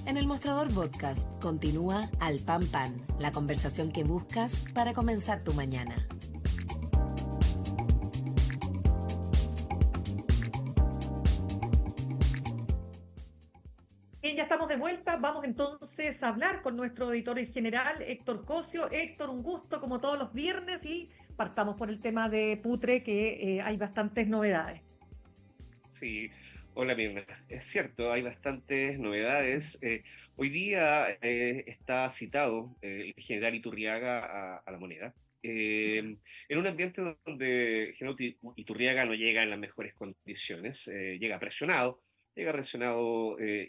En el Mostrador Podcast continúa Al Pan Pan, la conversación que buscas para comenzar tu mañana. Bien, ya estamos de vuelta. Vamos entonces a hablar con nuestro editor en general, Héctor Cosio. Héctor, un gusto como todos los viernes y partamos por el tema de Putre, que hay bastantes novedades. Sí, hola Mirna. Es cierto, hay bastantes novedades. Hoy día está citado el general Iturriaga a La Moneda. En un ambiente donde el general Iturriaga no llega en las mejores condiciones, llega presionado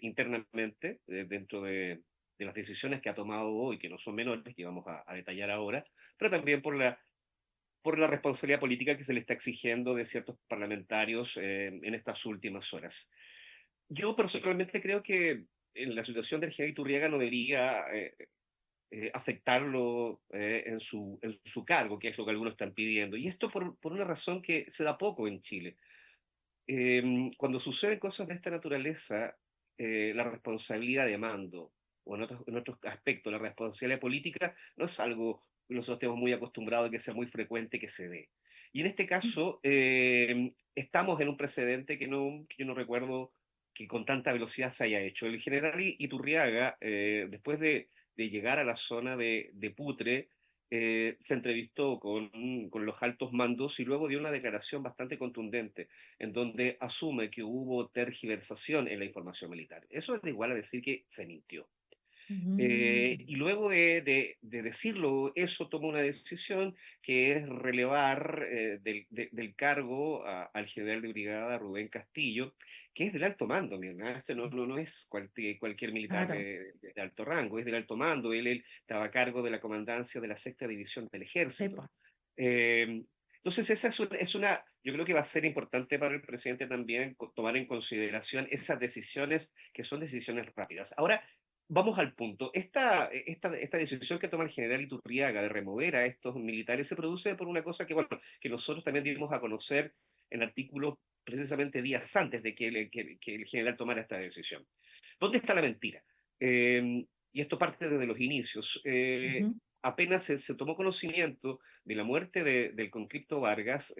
internamente dentro de las decisiones que ha tomado hoy, que no son menores, que vamos a detallar ahora, pero también por la responsabilidad política que se le está exigiendo de ciertos parlamentarios en estas últimas horas. Yo personalmente creo que en la situación del general Iturriaga no debería afectarlo en su cargo, que es lo que algunos están pidiendo. Y esto por una razón que se da poco en Chile. Cuando suceden cosas de esta naturaleza, la responsabilidad de mando, o en otros aspectos, la responsabilidad política, no es algo que nosotros estemos muy acostumbrados a que sea muy frecuente que se dé. Y en este caso, estamos en un precedente que yo no recuerdo que con tanta velocidad se haya hecho. El general Iturriaga, después de llegar a la zona de Putre, se entrevistó con los altos mandos y luego dio una declaración bastante contundente en donde asume que hubo tergiversación en la información militar. Eso es igual a decir que se mintió. Mm. Y luego de decirlo, eso toma una decisión que es relevar del cargo al general de brigada Rubén Castillo, que es del alto mando, mira, este no es cualquier militar Claro. de alto rango, es del alto mando. Él estaba a cargo de la comandancia de la sexta división del Sí, ejército. pues. Eh, entonces, esa yo creo que va a ser importante para el presidente también tomar en consideración esas decisiones que son decisiones rápidas. Ahora, vamos al punto. Esta decisión que toma el general Iturriaga de remover a estos militares se produce por una cosa que, bueno, que nosotros también dimos a conocer en artículos precisamente días antes de que el general tomara esta decisión. ¿Dónde está la mentira? Y esto parte desde los inicios. Ujú. Apenas se tomó conocimiento de la muerte del conscripto Vargas,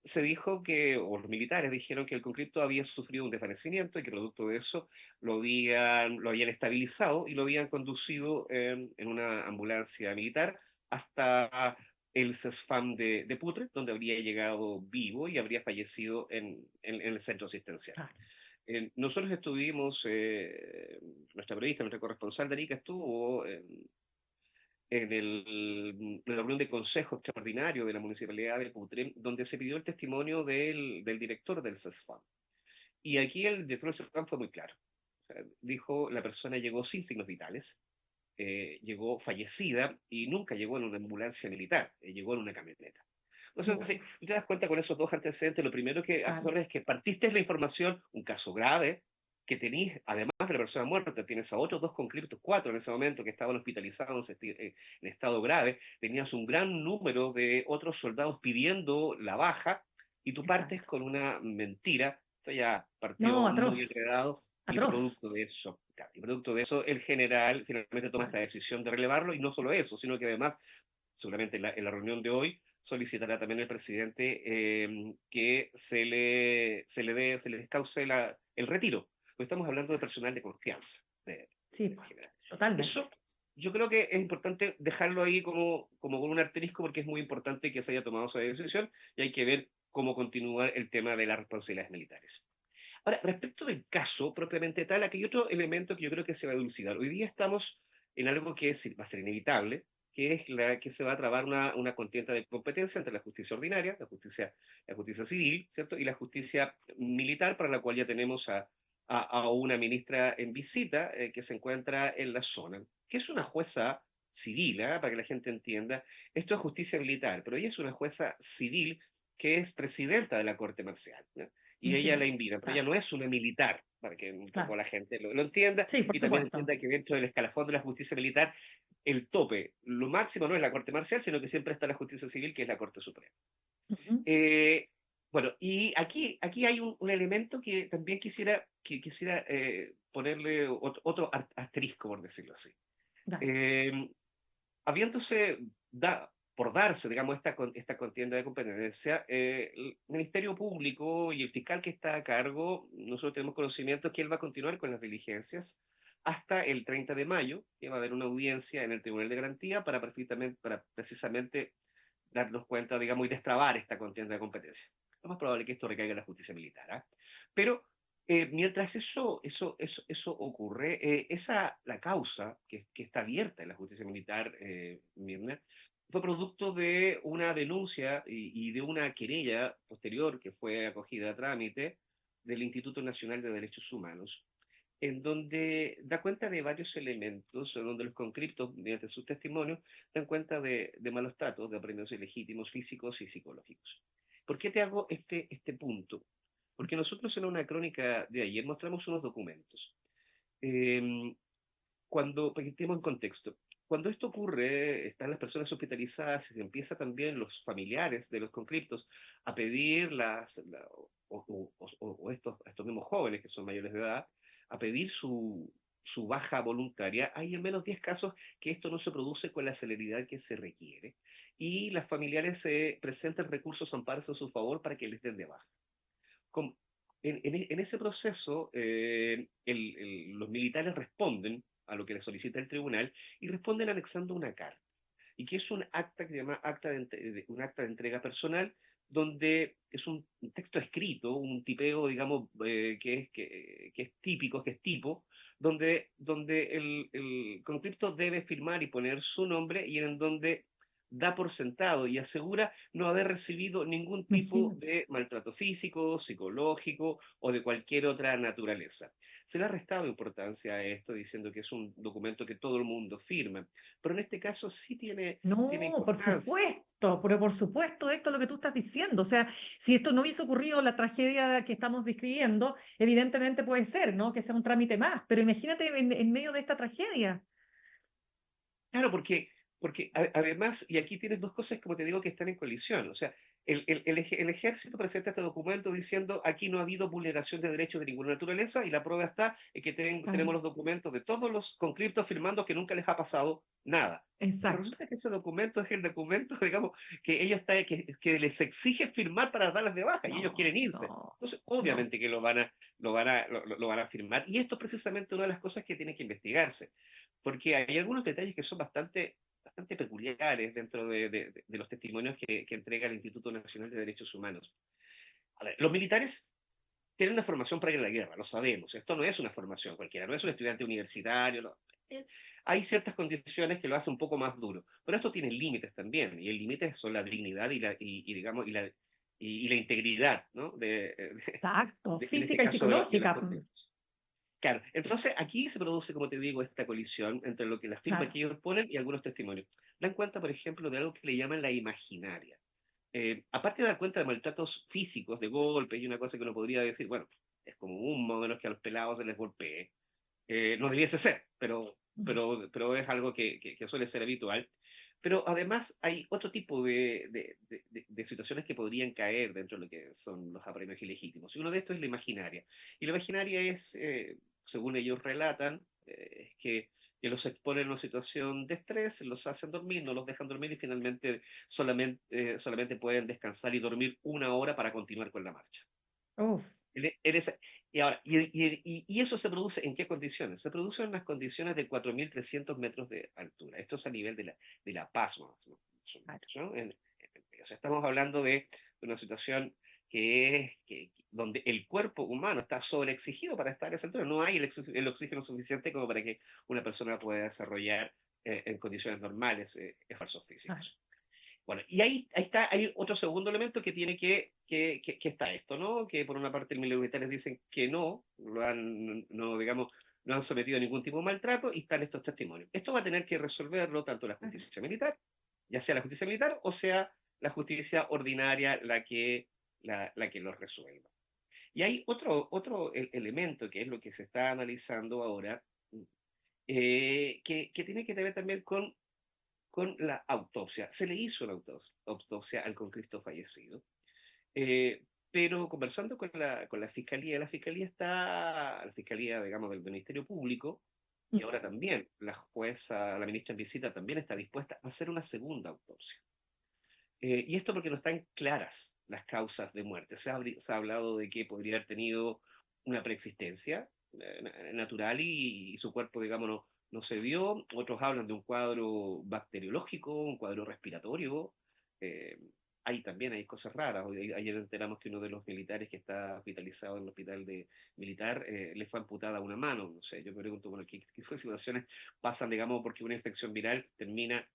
se dijo que, o los militares dijeron que el conscripto había sufrido un desvanecimiento y que producto de eso lo habían estabilizado y lo habían conducido en una ambulancia militar hasta el CESFAM de Putre, donde habría llegado vivo y habría fallecido en el centro asistencial. Claro. Nosotros estuvimos, nuestra periodista, nuestra corresponsal de Arica estuvo en la reunión de consejo extraordinario de la Municipalidad de Putre, donde se pidió el testimonio del director del CESFAM. Y aquí el director del CESFAM fue muy claro. O sea, dijo, la persona llegó sin signos vitales, llegó fallecida y nunca llegó en una ambulancia militar, llegó en una camioneta. Entonces, si tú te das cuenta con esos dos antecedentes, lo primero que Claro. absorbes es que partiste de la información, un caso grave, que tenés, además de la persona muerta, tienes a otros dos conscriptos, cuatro en ese momento, que estaban hospitalizados en estado grave, tenías un gran número de otros soldados pidiendo la baja, y tú partes Exacto. con una mentira. Esto ya No, partió muy atroz. enredado, y Atroz. producto de eso, claro, y producto de eso, el general finalmente toma esta Claro. decisión de relevarlo, y no solo eso, sino que además seguramente en la reunión de hoy, solicitará también el presidente que se les cause el retiro, porque estamos hablando de personal de confianza Sí, del pues. general. Totalmente. Eso yo creo que es importante dejarlo ahí como con un asterisco, porque es muy importante que se haya tomado esa decisión y hay que ver cómo continuar el tema de las responsabilidades militares. Ahora, respecto del caso propiamente tal, aquí hay otro elemento que yo creo que se va a dilucidar. Hoy día estamos en algo que va a ser inevitable, que es que se va a trabar una contienda de competencia entre la justicia ordinaria, la justicia civil, ¿cierto? Y la justicia militar, para la cual ya tenemos a una ministra en visita que se encuentra en la zona, que es una jueza civil, ¿ah? Para que la gente entienda. Esto es justicia militar, pero ella es una jueza civil que es presidenta de la Corte Marcial, ¿no? Y ella la Entiendo. invita, pero ella Claro. no es una militar, para que un poco Claro. la gente lo entienda Sí, por y también supuesto. entienda que dentro del escalafón de la justicia militar, el tope, lo máximo no es la Corte Marcial, sino que siempre está la justicia civil, que es la Corte Suprema. Ujú. Bueno, y aquí hay un elemento que también quisiera ponerle otro asterisco, por decirlo así. Dale. Eh, Habiéndose por darse, digamos, esta contienda de competencia, el Ministerio Público y el fiscal que está a cargo, nosotros tenemos conocimiento que él va a continuar con las diligencias hasta el 30 de mayo, que va a haber una audiencia en el Tribunal de Garantía para precisamente darnos cuenta, digamos, y destrabar esta contienda de competencia. Lo más probable es que esto recaiga en la justicia militar, ¿ah? Pero mientras eso ocurre, la causa que está abierta en la justicia militar, Mirna, fue producto de una denuncia y de una querella posterior que fue acogida a trámite del Instituto Nacional de Derechos Humanos, en donde da cuenta de varios elementos, en donde los conscriptos, mediante sus testimonios, dan cuenta de malos tratos, de apremios ilegítimos físicos y psicológicos. ¿Por qué te hago este punto? Porque nosotros en una crónica de ayer mostramos unos documentos. Eh, para que estemos en contexto, cuando esto ocurre, están las personas hospitalizadas y empieza también los familiares de los conscriptos a pedir estos mismos jóvenes que son mayores de edad, a pedir su baja voluntaria. Hay al menos 10 casos que esto no se produce con la celeridad que se requiere y las familiares presentan recursos amparos a su favor para que les den de baja. Con- en ese proceso, los militares responden a lo que les solicita el tribunal y responden anexando una carta, y que es un acta que se llama un acta de entrega personal, donde es un texto escrito, un tipeo, digamos, que es típico, que es tipo, donde el conscripto debe firmar y poner su nombre y en donde da por sentado y asegura no haber recibido ningún tipo Imagínate. de maltrato físico, psicológico o de cualquier otra naturaleza. Se le ha restado importancia a esto diciendo que es un documento que todo el mundo firma, pero en este caso sí tiene No, importancia. pero por supuesto, esto es lo que tú estás diciendo. O sea, si esto no hubiese ocurrido, la tragedia que estamos describiendo, evidentemente puede ser, ¿no? Que sea un trámite más, pero imagínate en medio de esta tragedia. Claro, porque además, y aquí tienes dos cosas, como te digo, que están en colisión. O sea, el ejército presenta este documento diciendo aquí no ha habido vulneración de derechos de ninguna naturaleza y la prueba está en que Claro, tenemos los documentos de todos los conscriptos firmando que nunca les ha pasado nada. Pero exacto. resulta que ese documento es el documento, digamos, que que les exige firmar para darles de baja y ellos No, quieren irse. no, Entonces, no. obviamente que lo van a firmar. Y esto es precisamente una de las cosas que tiene que investigarse, porque hay algunos detalles que son bastante peculiares dentro de los testimonios que entrega el Instituto Nacional de Derechos Humanos. A ver, los militares tienen una formación para ir a la guerra, lo sabemos. Esto no es una formación cualquiera, no es un estudiante universitario. No. Eh, Hay ciertas condiciones que lo hacen un poco más duro, pero esto tiene límites también, y el límite son la dignidad digamos, y la integridad, ¿no? Exacto, En este física y caso de los psicológica. conscriptos. Claro, entonces aquí se produce, como te digo, esta colisión entre lo que las firmas Claro. que ellos ponen y algunos testimonios. Dan cuenta, por ejemplo, de algo que le llaman la imaginaria. Aparte de dar cuenta de maltratos físicos, de golpes y una cosa que uno podría decir, bueno, es común más o menos que a los pelados se les golpee. No debiese ser, pero es algo que suele ser habitual. Pero además hay otro tipo de situaciones que podrían caer dentro de lo que son los apremios ilegítimos. Y uno de estos es la imaginaria. Y la imaginaria es, según ellos relatan, que los exponen a una situación de estrés, los hacen dormir, no los dejan dormir y finalmente solamente pueden descansar y dormir una hora para continuar con la marcha. Uf, En esa- y eso se produce ¿en qué condiciones? Se produce en unas condiciones de 4.300 metros de altura. Esto es a nivel de la Paz, más o claro. menos, ¿no? O sea, estamos hablando de una situación donde el cuerpo humano está sobreexigido para estar a esa altura. No hay el oxígeno suficiente como para que una persona pueda desarrollar en condiciones normales esfuerzos Claro. físicos. Bueno, y hay otro segundo elemento que tiene que está esto, ¿no? Que por una parte los militares dicen que no, digamos, no han sometido a ningún tipo de maltrato y están estos testimonios. Esto va a tener que resolverlo tanto la Claro. justicia militar, ya sea la justicia militar o sea la justicia ordinaria la que los resuelva. Y hay otro elemento que es lo que se está analizando ahora, que tiene que ver también con la autopsia. Se le hizo una autopsia al conscripto fallecido. Eh, pero conversando con la fiscalía la fiscalía, digamos, del Ministerio Público, y ahora también la jueza, la ministra en visita, también está dispuesta a hacer una segunda autopsia. Y esto porque no están claras las causas de muerte. Se ha hablado de que podría haber tenido una preexistencia natural y su cuerpo, digamos, no se dio. Otros hablan de un cuadro bacteriológico, un cuadro respiratorio. Eh, también hay cosas raras. Ayer enteramos que uno de los militares que está hospitalizado en el hospital militar le fue amputada una mano. No sé, yo me pregunto, bueno, ¿qué situaciones pasan, digamos, porque una infección viral termina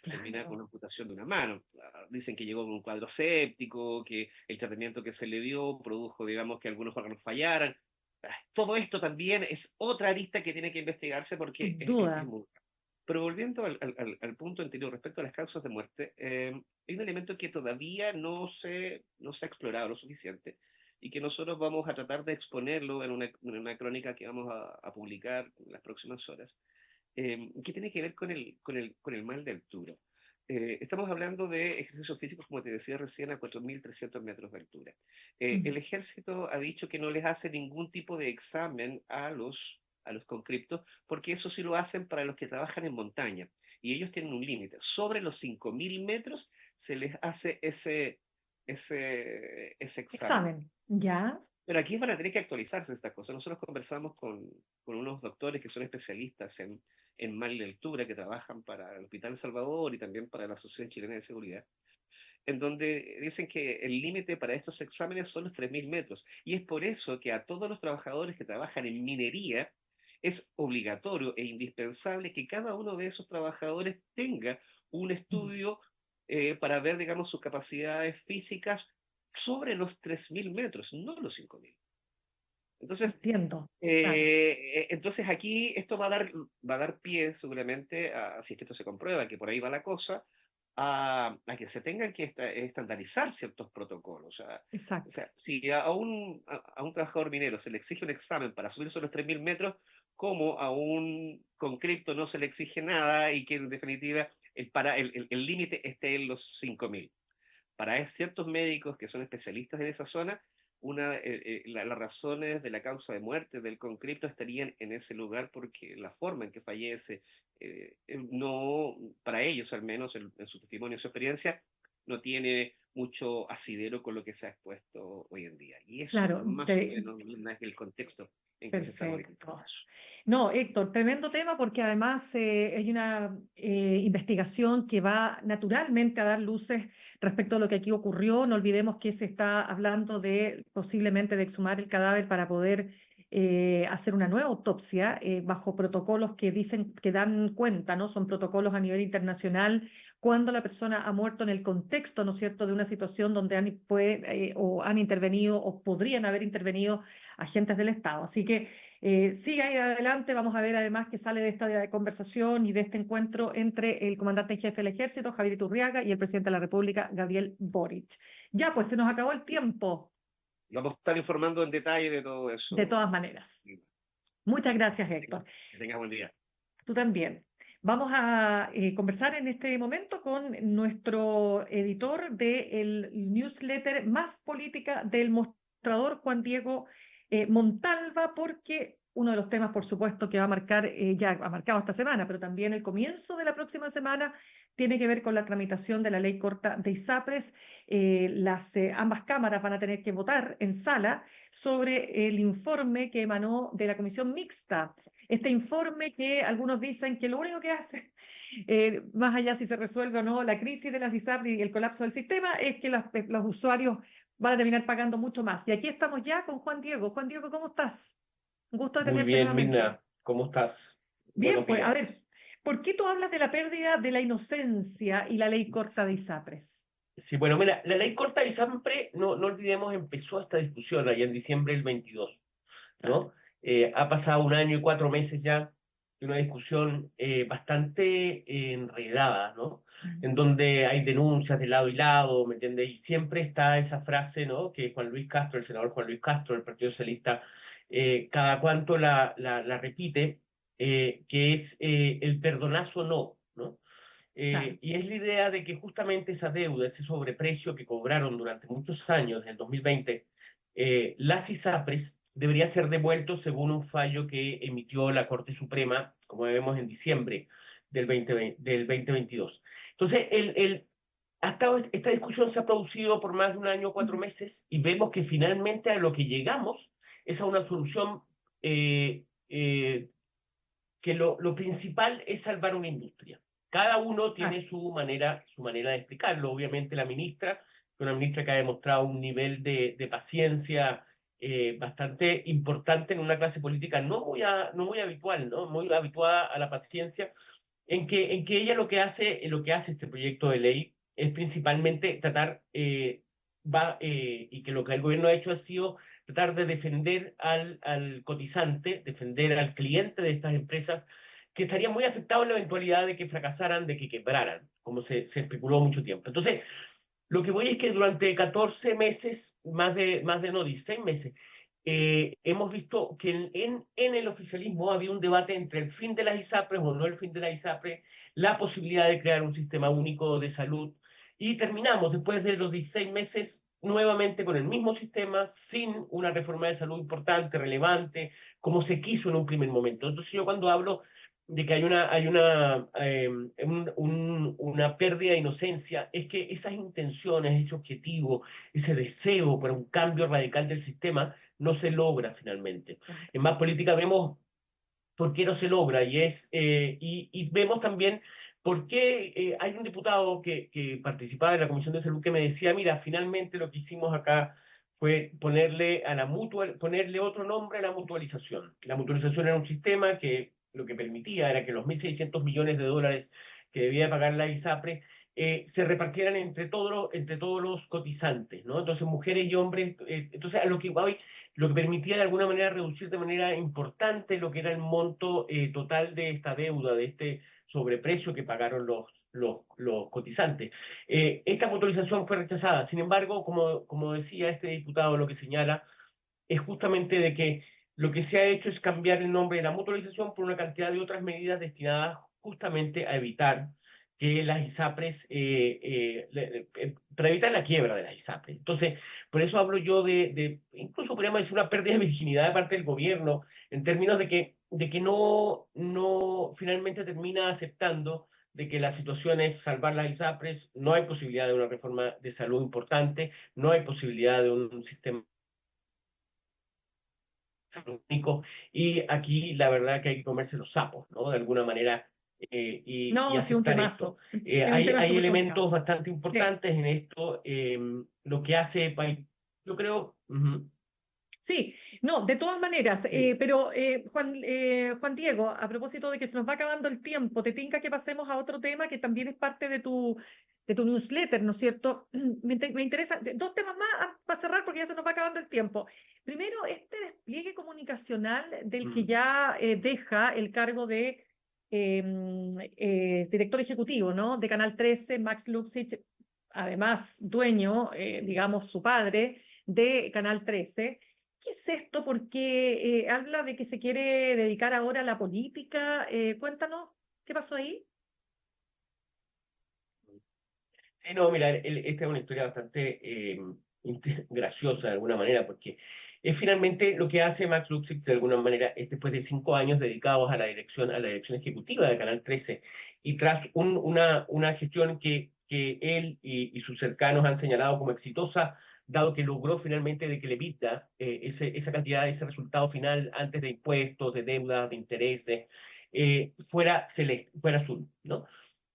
con Claro. una amputación de una mano? Dicen que llegó con un cuadro séptico, que el tratamiento que se le dio produjo, digamos, que algunos órganos fallaran. Todo esto también es otra arista que tiene que investigarse porque Sin es duda. muy... Pero volviendo al punto anterior respecto a las causas de muerte, hay un elemento que todavía no se ha explorado lo suficiente y que nosotros vamos a tratar de exponerlo en una crónica que vamos a publicar en las próximas horas, que tiene que ver con el mal de altura. Estamos hablando de ejercicios físicos, como te decía recién, a 4.300 metros de altura. El ejército ha dicho que no les hace ningún tipo de examen a los conscriptos, porque eso sí lo hacen para los que trabajan en montaña, y ellos tienen un límite. Sobre los 5.000 metros se les hace ese examen. Examen. ¿Ya? Pero aquí van a tener que actualizarse estas cosas. Nosotros conversamos con unos doctores que son especialistas en mal de altura, que trabajan para el Hospital Salvador y también para la Asociación Chilena de Seguridad, en donde dicen que el límite para estos exámenes son los 3.000 metros. Y es por eso que a todos los trabajadores que trabajan en minería es obligatorio e indispensable que cada uno de esos trabajadores tenga un estudio para ver, digamos, sus capacidades físicas sobre los 3.000 metros, no los 5.000. Entonces, Entiendo. Claro. entonces aquí esto va a dar pie seguramente, si es que esto se comprueba, que por ahí va la cosa, a que se tengan que estandarizar ciertos protocolos. O Exacto. sea, si a un trabajador minero se le exige un examen para subirse a los 3.000 metros, como a un conscripto no se le exige nada y que en definitiva el límite esté en los 5.000. Para ciertos médicos que son especialistas en esa zona, las razones de la causa de muerte del conscripto estarían en ese lugar porque la forma en que fallece, no, para ellos al menos, en su testimonio, en su experiencia, no tiene mucho asidero con lo que se ha expuesto hoy en día. Y eso Claro. más o menos es el contexto en que se está moviendo este Perfecto. caso. No, Héctor, tremendo tema porque además hay una investigación que va naturalmente a dar luces respecto a lo que aquí ocurrió. No olvidemos que se está hablando de posiblemente de exhumar el cadáver para poder hacer una nueva autopsia bajo protocolos que dicen que dan cuenta, ¿no? Son protocolos a nivel internacional cuando la persona ha muerto en el contexto, ¿no es cierto?, de una situación donde o han intervenido o podrían haber intervenido agentes del Estado. Así que sigue ahí adelante, vamos a ver además que sale de esta conversación y de este encuentro entre el comandante en jefe del ejército, Javier Iturriaga, y el presidente de la República, Gabriel Boric. Ya, pues se nos acabó el tiempo, Vamos a estar informando en detalle de todo de eso. todas maneras. Muchas gracias, Que Héctor. tengas buen día. Tú también. Vamos a conversar en este momento con nuestro editor del newsletter Más Política del Mostrador, Juan Diego Montalva, porque uno de los temas, por supuesto, que va a marcar, ya ha marcado esta semana, pero también el comienzo de la próxima semana, tiene que ver con la tramitación de la ley corta de ISAPRES. Ambas cámaras van a tener que votar en sala sobre el informe que emanó de la Comisión Mixta. Este informe que algunos dicen que lo único que hace, más allá si se resuelve o no la crisis de las ISAPRES y el colapso del sistema, es que los usuarios van a terminar pagando mucho más. Y aquí estamos ya con Juan Diego. Juan Diego, ¿cómo estás? Un gusto de Muy tenerte bien, nuevamente. Mirna, ¿cómo estás? Bien, Buenos pues a ver, días. ¿por qué tú hablas de la pérdida de la inocencia y la ley corta de ISAPRES? Sí, bueno, mira, la ley corta y siempre, no olvidemos, empezó esta discusión allá en diciembre del 22, Claro. ¿no? Ha pasado un año y 4 meses ya de una discusión bastante enredada, ¿no? Mm. En donde hay denuncias de lado y lado, ¿me entiendes? Y siempre está esa frase, ¿no? Que Juan Luis Castro, el senador Juan Luis Castro, del Partido Socialista, cada cuanto la repite, que es el perdonazo no, ¿no? Claro. Y es la idea de que justamente esa deuda, ese sobreprecio que cobraron durante muchos años, en el 2020, las ISAPRES, debería ser devuelto según un fallo que emitió la Corte Suprema, como vemos en diciembre del 2022. Entonces, hasta esta discusión se ha producido por más de un año, 4 meses, y vemos que finalmente a lo que llegamos es a una solución que lo principal es salvar una industria. Cada uno Claro. tiene su manera de explicarlo. Obviamente la ministra, una ministra que ha demostrado un nivel de paciencia bastante importante en una clase política no muy habitual, ¿no? Muy habituada a la paciencia, en que ella lo que hace este proyecto de ley es principalmente tratar, y que lo que el gobierno ha hecho ha sido tratar de defender al cotizante, defender al cliente de estas empresas, que estaría muy afectado en la eventualidad de que fracasaran, de que quebraran, como se especuló mucho tiempo. Entonces, lo que voy es que durante 14 meses, no, 16 meses, hemos visto que en el oficialismo había un debate entre el fin de las ISAPRES o no el fin de las ISAPRES, la posibilidad de crear un sistema único de salud, y terminamos después de los 16 meses nuevamente con el mismo sistema, sin una reforma de salud importante, relevante, como se quiso en un primer momento. Entonces yo cuando hablo de que una pérdida de inocencia, es que esas intenciones, ese objetivo, ese deseo para un cambio radical del sistema no se logra finalmente. Claro. En más política vemos por qué no se logra y vemos también por qué hay un diputado que participaba de la Comisión de Salud que me decía, mira, finalmente lo que hicimos acá fue ponerle otro nombre a la mutualización. La mutualización era un sistema que lo que permitía era que los 1.600 millones de dólares que debía pagar la ISAPRE se repartieran entre todos los cotizantes, ¿no? Entonces, mujeres y hombres, entonces a lo que voy, lo que permitía de alguna manera reducir de manera importante lo que era el monto total de esta deuda, de este sobreprecio que pagaron los cotizantes. Esta mutualización fue rechazada. Sin embargo, como decía este diputado, lo que señala es justamente de que lo que se ha hecho es cambiar el nombre de la mutualización por una cantidad de otras medidas destinadas justamente a evitar que las ISAPRES, para evitar la quiebra de las ISAPRES. Entonces, por eso hablo yo incluso podríamos decir una pérdida de virginidad de parte del gobierno, en términos de que no finalmente termina aceptando de que la situación es salvar las ISAPRES, no hay posibilidad de una reforma de salud importante, no hay posibilidad de un sistema único, y aquí la verdad que hay que comerse los sapos, ¿no? De alguna manera, y No, sí, un aceptar esto. temazo. Es un tema Hay súper complicado. elementos bastante Sí. importantes en esto, lo que hace, yo creo, Sí, no, de todas maneras, sí, pero Juan Diego, a propósito de que se nos va acabando el tiempo, te tinca que pasemos a otro tema que también es parte de tu newsletter, ¿no es cierto? Me interesa, dos temas más para cerrar porque ya se nos va acabando el tiempo. Primero, este despliegue comunicacional del que ya deja el cargo de director ejecutivo, ¿no? De Canal 13, Max Luxich, además dueño, digamos, su padre de Canal 13. ¿Qué es esto? Porque habla de que se quiere dedicar ahora a la política. Cuéntanos, ¿qué pasó ahí? sí, no, mira, esta es una historia bastante graciosa de alguna manera, porque es finalmente lo que hace Max Luxic de alguna manera, es después de 5 años dedicados a la dirección ejecutiva de Canal 13, y tras una gestión que él y sus cercanos han señalado como exitosa, dado que logró finalmente de que el EBITDA, esa cantidad, ese resultado final antes de impuestos, de deudas, de intereses, fuera celeste, fuera azul, ¿no?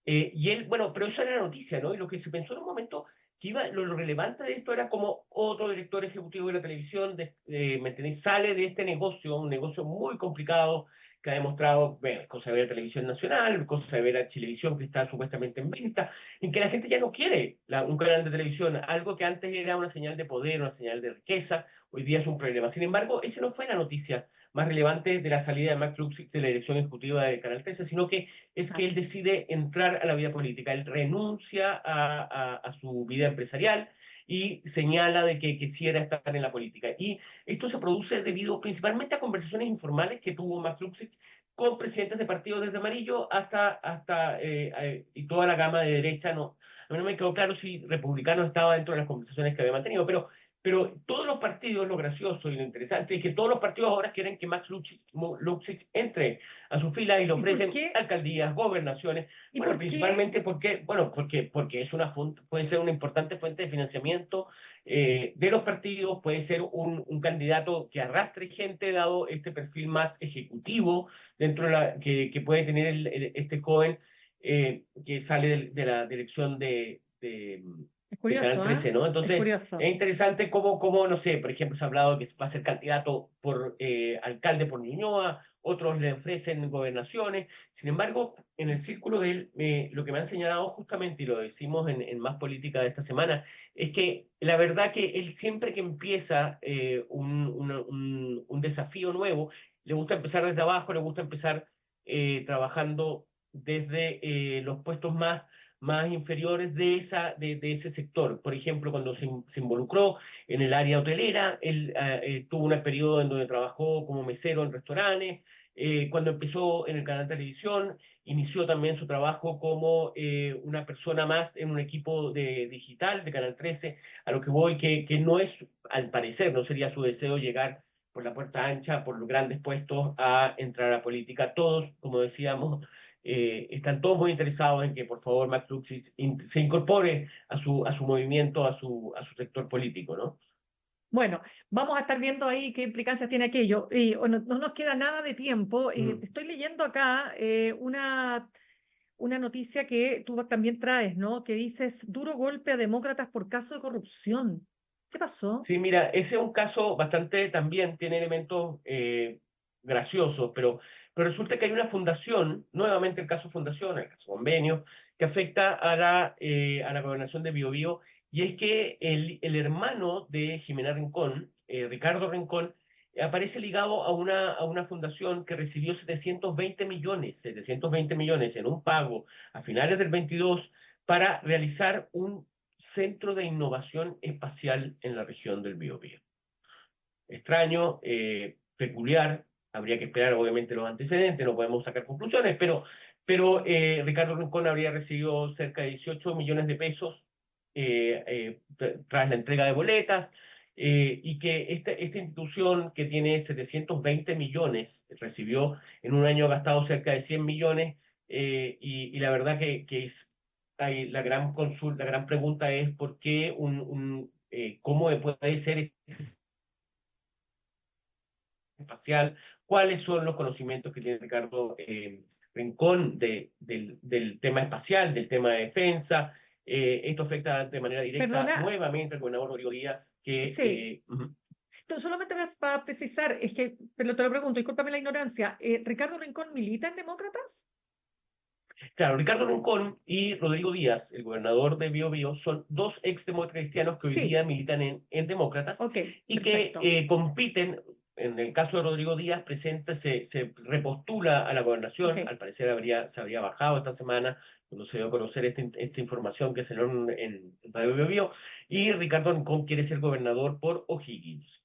Y él, bueno, pero eso era la noticia, ¿no? Y lo que se pensó en un momento que lo relevante de esto era como otro director ejecutivo de la televisión, ¿me entendés? Sale de este negocio, un negocio muy complicado que ha demostrado, bueno, cosa de ver a Televisión Nacional, cosa de ver a Chilevisión que está supuestamente en venta, en que la gente ya no quiere un canal de televisión, algo que antes era una señal de poder, una señal de riqueza, hoy día es un problema. Sin embargo, ese no fue la noticia más relevante de la salida de Max Luxic de la dirección ejecutiva de Canal 13, sino que es que Ah, él decide entrar a la vida política. Él renuncia a su vida empresarial y señala de que quisiera estar en la política. Y esto se produce debido principalmente a conversaciones informales que tuvo Max Luxich con presidentes de partidos desde Amarillo y toda la gama de derecha. No, a mí no me quedó claro si Republicano estaba dentro de las conversaciones que había mantenido, pero todos los partidos, lo gracioso y lo interesante es que todos los partidos ahora quieren que Max Luxich entre a su fila y le ¿Y por ofrecen qué? alcaldías, gobernaciones. ¿Y Bueno, por qué? principalmente porque es puede ser una importante fuente de financiamiento de los partidos, puede ser un candidato que arrastre gente, dado este perfil más ejecutivo dentro de que puede tener este joven que sale de la dirección Es de Canal curioso, 13, ¿no? Es Entonces, curioso. es interesante no sé, por ejemplo, se ha hablado de que va a ser candidato por alcalde por Ñuñoa, otros le ofrecen gobernaciones. Sin embargo, en el círculo de él, lo que me han señalado justamente, y lo decimos en Más Política de esta semana, es que la verdad que él siempre que empieza un desafío nuevo, le gusta empezar desde abajo, le gusta empezar trabajando desde los puestos más inferiores de ese sector. Por ejemplo, cuando se involucró en el área hotelera, él tuvo un periodo en donde trabajó como mesero en restaurantes. Cuando empezó en el canal de televisión, inició también su trabajo como una persona más en un equipo digital de Canal 13, a lo que voy, que no es, al parecer, no sería su deseo llegar por la puerta ancha, por los grandes puestos, a entrar a política. Todos, como decíamos, están todos muy interesados en que por favor Max Luxich se incorpore a su movimiento, a su sector político, ¿no? Bueno, vamos a estar viendo ahí qué implicancias tiene aquello. Y bueno, no nos queda nada de tiempo. Mm. Estoy leyendo acá una noticia que tú también traes, ¿no? Que dices, duro golpe a demócratas por caso de corrupción. ¿Qué pasó? Sí, mira, ese es un caso bastante, también tiene elementos graciosos, pero resulta que hay una fundación, nuevamente el caso fundación, el caso convenio, que afecta a la gobernación de Biobío, y es que el hermano de Jimena Rincón, Ricardo Rincón, aparece ligado a una fundación que recibió 720 millones en un pago a finales del 22 para realizar un centro de innovación espacial en la región del Biobío. Extraño, peculiar, habría que esperar obviamente los antecedentes, no podemos sacar conclusiones, pero Ricardo Rincón habría recibido cerca de 18 millones de pesos tras la entrega de boletas, y que esta institución que tiene 720 millones recibió en un año gastado cerca de 100 millones, y la verdad que es ahí la gran pregunta es por qué cómo puede ser espacial, cuáles son los conocimientos que tiene Ricardo Rincón del tema espacial, del tema de defensa. Esto afecta de manera directa Perdona, nuevamente al gobernador Rodrigo Díaz, sí. Ujú. Solamente para precisar, es que, pero te lo pregunto, discúlpame la ignorancia, ¿Ricardo Rincón milita en Demócratas? Claro, Ricardo Rincón y Rodrigo Díaz, el gobernador de Biobío, son dos ex cristianos que hoy día Sí, militan en Demócratas ok, y que perfecto. compiten. En el caso de Rodrigo Díaz, se repostula a la Ok, gobernación. Al parecer se habría bajado esta semana cuando se dio a conocer esta información que salió en Radio Biobío. Y Ricardo Rincón quiere ser gobernador por O'Higgins,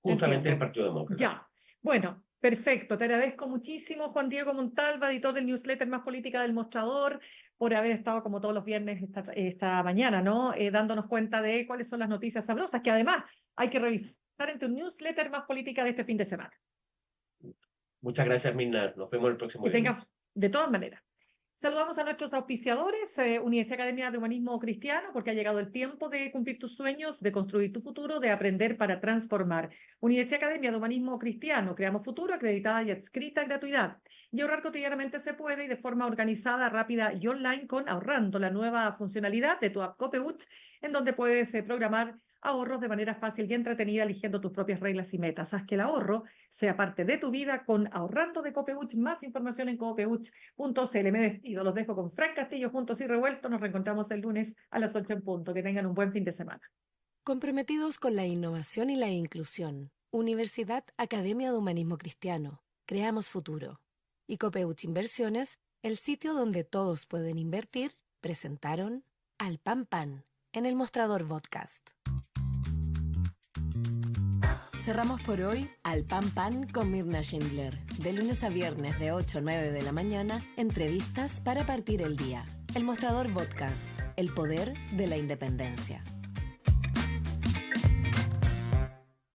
justamente del entiendo. Partido Demócrata. Ya. Bueno, perfecto. Te agradezco muchísimo, Juan Diego Montalva, editor del newsletter Más Política del Mostrador, por haber estado como todos los viernes esta mañana, ¿no? Dándonos cuenta de cuáles son las noticias sabrosas que además hay que revisar en tu newsletter Más Política de este fin de semana. Muchas gracias, Mirna. Nos vemos el próximo Que tengas, viernes. de todas maneras. Saludamos a nuestros auspiciadores, Universidad Academia de Humanismo Cristiano, porque ha llegado el tiempo de cumplir tus sueños, de construir tu futuro, de aprender para transformar. Universidad Academia de Humanismo Cristiano, creamos futuro, acreditada y adscrita a gratuidad. Y ahorrar cotidianamente se puede y de forma organizada, rápida y online con Ahorrando, la nueva funcionalidad de tu app Copewatch, en donde puedes programar ahorros de manera fácil y entretenida, eligiendo tus propias reglas y metas. Haz que el ahorro sea parte de tu vida con Ahorrando de Copewatch. Más información en copewatch.cl. Me despido, los dejo con Fran Castillo, juntos y revueltos. Nos reencontramos el lunes a las 8 en punto. Que tengan un buen fin de semana. Comprometidos con la innovación y la inclusión, Universidad Academia de Humanismo Cristiano, creamos futuro. Y Copeuch Inversiones, el sitio donde todos pueden invertir, presentaron Al Pan Pan, en El Mostrador Podcast. Cerramos por hoy Al Pan Pan con Mirna Schindler. De lunes a viernes de 8 a 9 de la mañana, entrevistas para partir el día. El Mostrador Podcast, el poder de la independencia.